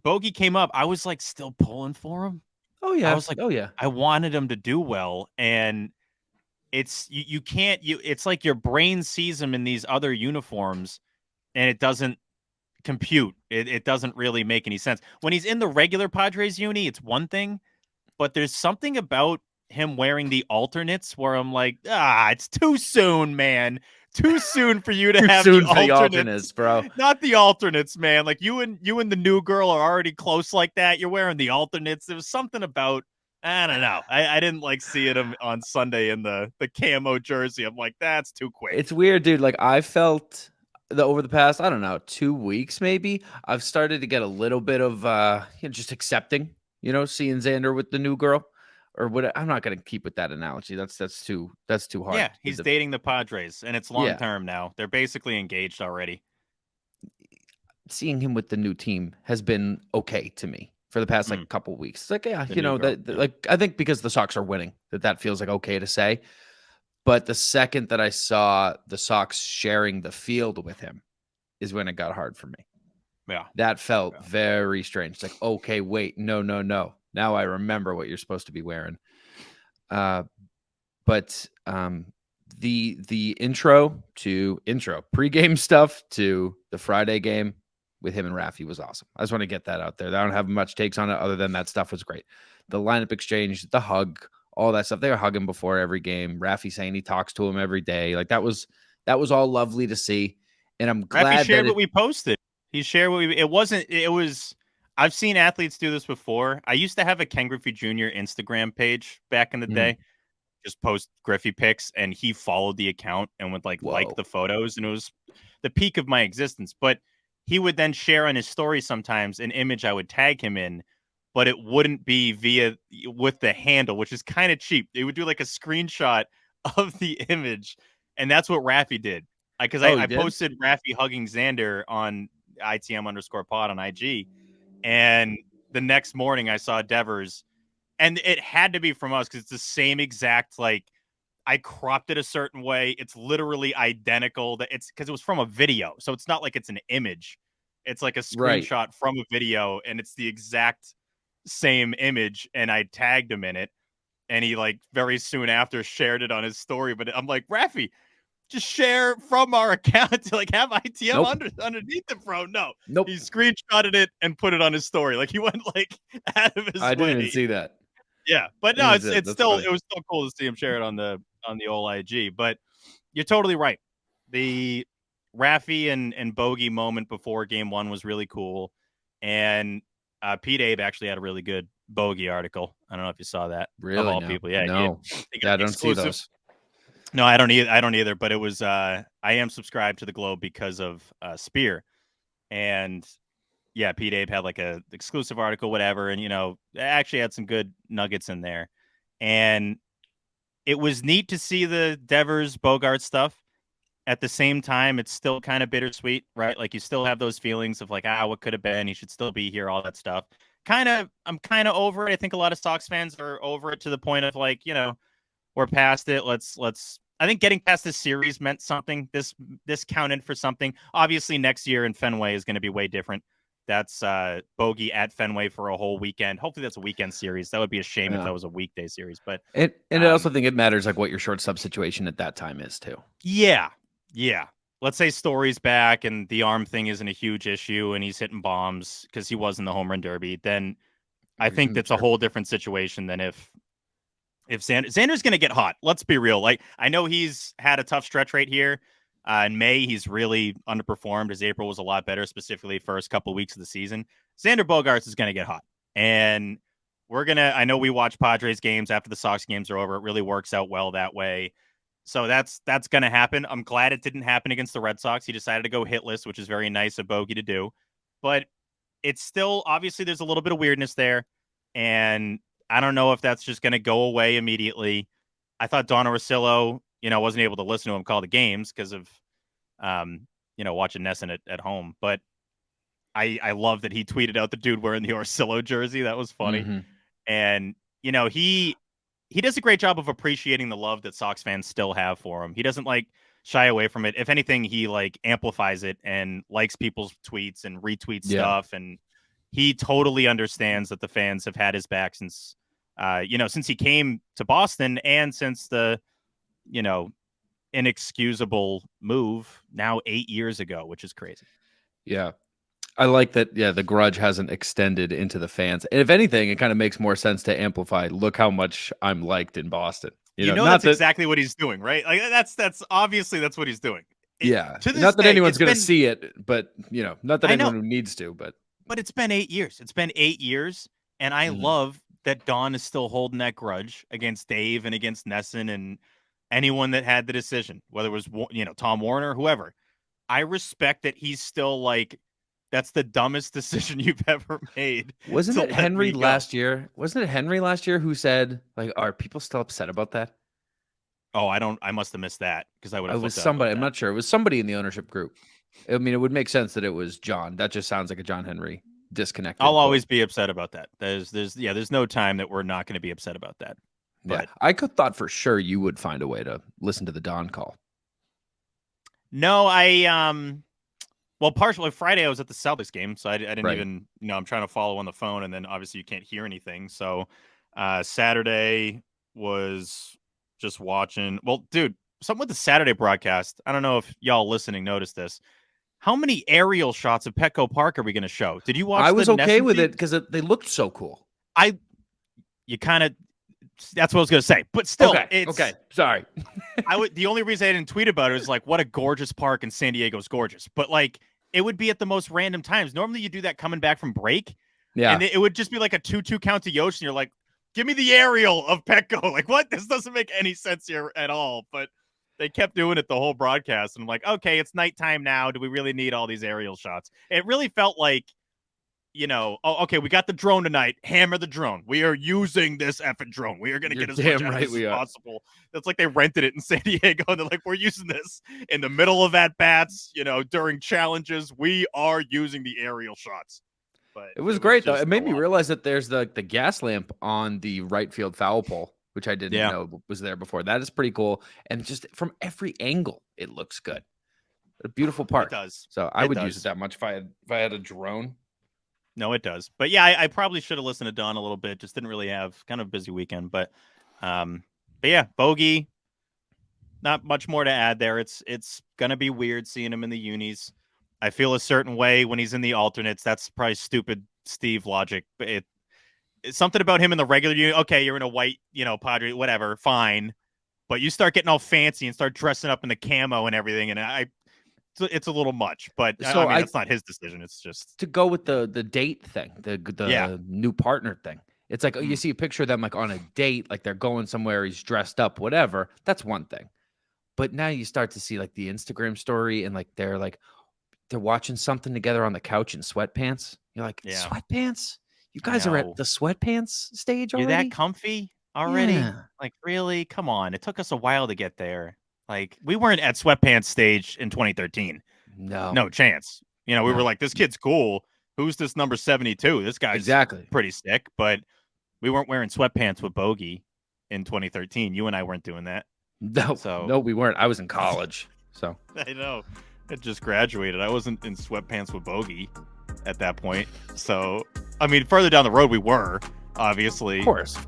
Bogey came up, I was like still pulling for him. Oh I yeah. was like, Oh yeah. I wanted him to do well, and you can't it's like your brain sees him in these other uniforms, and it doesn't compute. It doesn't really make any sense. When he's in the regular Padres uni, it's one thing, but there's something about him wearing the alternates where I'm like, it's too soon, man. Too soon for you to Too have the soon for the alternates. alternates, bro. Not the alternates, man. Like you and the new girl are already close like that. You're wearing the alternates. There was something about I don't know. I didn't like seeing him on Sunday in the camo jersey. I'm like, that's too quick. It's weird, dude. Like I felt over the past, I don't know, 2 weeks maybe, I've started to get a little bit of just accepting, seeing Xander with the new girl. Or what I'm not gonna keep with that analogy. That's too hard. Yeah, he's dating the Padres, and it's long Yeah. term now. They're basically engaged already. Seeing him with the new team has been okay to me for the past Mm, couple weeks. It's like, yeah, the new girl. Yeah. like I think because the Sox are winning, that feels like okay to say. But the second that I saw the Sox sharing the field with him is when it got hard for me. Yeah. That felt very strange. It's like, okay, wait, no, no, no. Now I remember what you're supposed to be wearing. But the intro pregame stuff to the Friday game with him and Raffy was awesome. I just want to get that out there. I don't have much takes on it other than that stuff was great. The lineup exchange, the hug, all that stuff. They were hugging before every game. Raffy saying he talks to him every day. Like that was all lovely to see. And I'm Raffy glad shared that what we posted. He shared what we. It was. I've seen athletes do this before. I used to have a Ken Griffey Jr. Instagram page back in the day. Just post Griffey pics, and he followed the account and would like the photos, and it was the peak of my existence. But he would then share on his story sometimes an image I would tag him in, but it wouldn't be with the handle, which is kind of cheap. They would do like a screenshot of the image, and that's what Raffy did. Because he I did? posted Raffy hugging Xander on ITM_pod on IG, and the next morning I saw Devers, and it had to be from us because it's the same exact I cropped it a certain way. It's literally identical. That it's because it was from a video, so it's not like it's an image. It's like a Right. screenshot from a video, and it's the exact same image. And I tagged him in it, and he very soon after shared it on his story. But I'm like, Raffy, just share from our account to have ITM Nope. underneath it, bro. No, Nope. he screenshotted it and put it on his story. He went out of his I didn't even way. see that. Yeah, but no, it's That's funny. it was still cool to see him share it on the old IG. But you're totally right. The Raffy and Bogey moment before Game 1 was really cool, and Pete Abe actually had a really good Bogey article. I don't know if you saw that. Of Really? all No. people, yeah, No. he got Yeah, I the don't see exclusive. those. No, I don't either. But it was I am subscribed to the Globe because of Spear, and yeah, Pete Abe had a exclusive article, whatever, and actually had some good nuggets in there, and it was neat to see the Devers Bogaerts stuff. At the same time, it's still kind of bittersweet, right? You still have those feelings of what could have been. He should still be here, all that stuff. I'm kind of over it. I think a lot of Sox fans are over it to the point of we're past it. Let's. I think getting past this series meant something. This counted for something. Obviously, next year in Fenway is going to be way different. That's Bogey at Fenway for a whole weekend. Hopefully, that's a weekend series. That would be a shame if that was a weekday series. But And I also think it matters what your shortstop situation at that time is too. yeah. Let's say Story's back and the arm thing isn't a huge issue, and he's hitting bombs because he was in the home run derby. Then I think that's a whole different situation than if Xander's going to get hot. Let's be real. I know he's had a tough stretch right here. In May, he's really underperformed. His April was a lot better, specifically first couple of weeks of the season. Xander Bogaerts is going to get hot. And I know we watch Padres games after the Sox games are over. It really works out well that way. So that's going to happen. I'm glad it didn't happen against the Red Sox. He decided to go hitless, which is very nice of Bogey to do. But it's still, obviously, there's a little bit of weirdness there. And I don't know if that's just going to go away immediately. I thought Don Orsillo, wasn't able to listen to him call the games because of, watching Nesson at home. But I love that he tweeted out the dude wearing the Orsillo jersey. That was funny. Mm-hmm. And, he does a great job of appreciating the love that Sox fans still have for him. He doesn't shy away from it. If anything, he amplifies it and likes people's tweets and retweets stuff. And he totally understands that the fans have had his back since, since he came to Boston and since the, inexcusable move now 8 years ago, which is crazy. Yeah. I like that. Yeah. The grudge hasn't extended into the fans. And if anything, it kind of makes more sense to amplify. Look how much I'm liked in Boston. That's exactly what he's doing, right? Like that's obviously that's what he's doing. Not that anyone's going to see it, but not that anyone who needs to, but it's been 8 years. It's been 8 years. And I love that Don is still holding that grudge against Dave and against Nesson and anyone that had the decision, whether it was, Tom Warner, whoever. I respect that he's still like, that's the dumbest decision you've ever made. Wasn't it Henry last year? Wasn't it Henry last year who said, like, are people still upset about that? Oh, I must have missed that because I would have. It was somebody. I'm not sure. It was somebody in the ownership group. I mean, it would make sense that it was John. That just sounds like a John Henry disconnect. I'll always be upset about that. There's no time that we're not going to be upset about that. But I thought for sure you would find a way to listen to the Don call. No, partially Friday I was at the Celtics game, so I didn't even, I'm trying to follow on the phone, and then obviously you can't hear anything. So Saturday was just watching. Well, dude, something with the Saturday broadcast. I don't know if y'all listening noticed this. How many aerial shots of Petco Park are we going to show? Did you watch? I was okay with it because they looked so cool. That's what I was going to say, but still, okay. Sorry. The only reason I didn't tweet about it is like, what a gorgeous park, and San Diego's gorgeous. But like, it would be at the most random times. Normally, you do that coming back from break, and it would just be like a 2-2 count to Yosh, and you're like, give me the aerial of Petco. Like, what? This doesn't make any sense here at all. But they kept doing it the whole broadcast, and I'm like, okay, it's nighttime now. Do we really need all these aerial shots? It really felt like, okay, we got the drone tonight. Hammer the drone. We are using this effing drone. We are going to get as much out of this as possible. It's like they rented it in San Diego, and they're like, we're using this in the middle of at-bats, during challenges. We are using the aerial shots. But it was great, though. It made me realize that there's the gas lamp on the right field foul pole, which I didn't know was there before. That is pretty cool. And just from every angle, it looks good. A beautiful park. It does. So I would use it that much if I had a drone. No, it does. But yeah, I probably should have listened to Don a little bit. Just didn't really have kind of a busy weekend. But yeah, Bogey, not much more to add there. It's gonna be weird seeing him in the unis. I feel a certain way when he's in the alternates. That's probably stupid Steve logic. But it's something about him in the regular uni. Okay, you're in a white, Padre, whatever, fine. But you start getting all fancy and start dressing up in the camo and everything, and it's a little much, but so I mean, it's not his decision. It's just to go with the date thing, the new partner thing. It's like, you see a picture of them like on a date, like they're going somewhere, he's dressed up, whatever. That's one thing. But now you start to see like the Instagram story and like they're watching something together on the couch in sweatpants. You're like, sweatpants? You guys are at the sweatpants stage already? You're that comfy already? Yeah. Like, really? Come on. It took us a while to get there. Like, we weren't at sweatpants stage in 2013. No chance. We were like, this kid's cool. Who's this number 72? This guy's pretty sick. But we weren't wearing sweatpants with Bogey in 2013. You and I weren't doing that. No, we weren't. I was in college. So I know. I just graduated. I wasn't in sweatpants with Bogey at that point. So, I mean, further down the road, we were, obviously. Of course.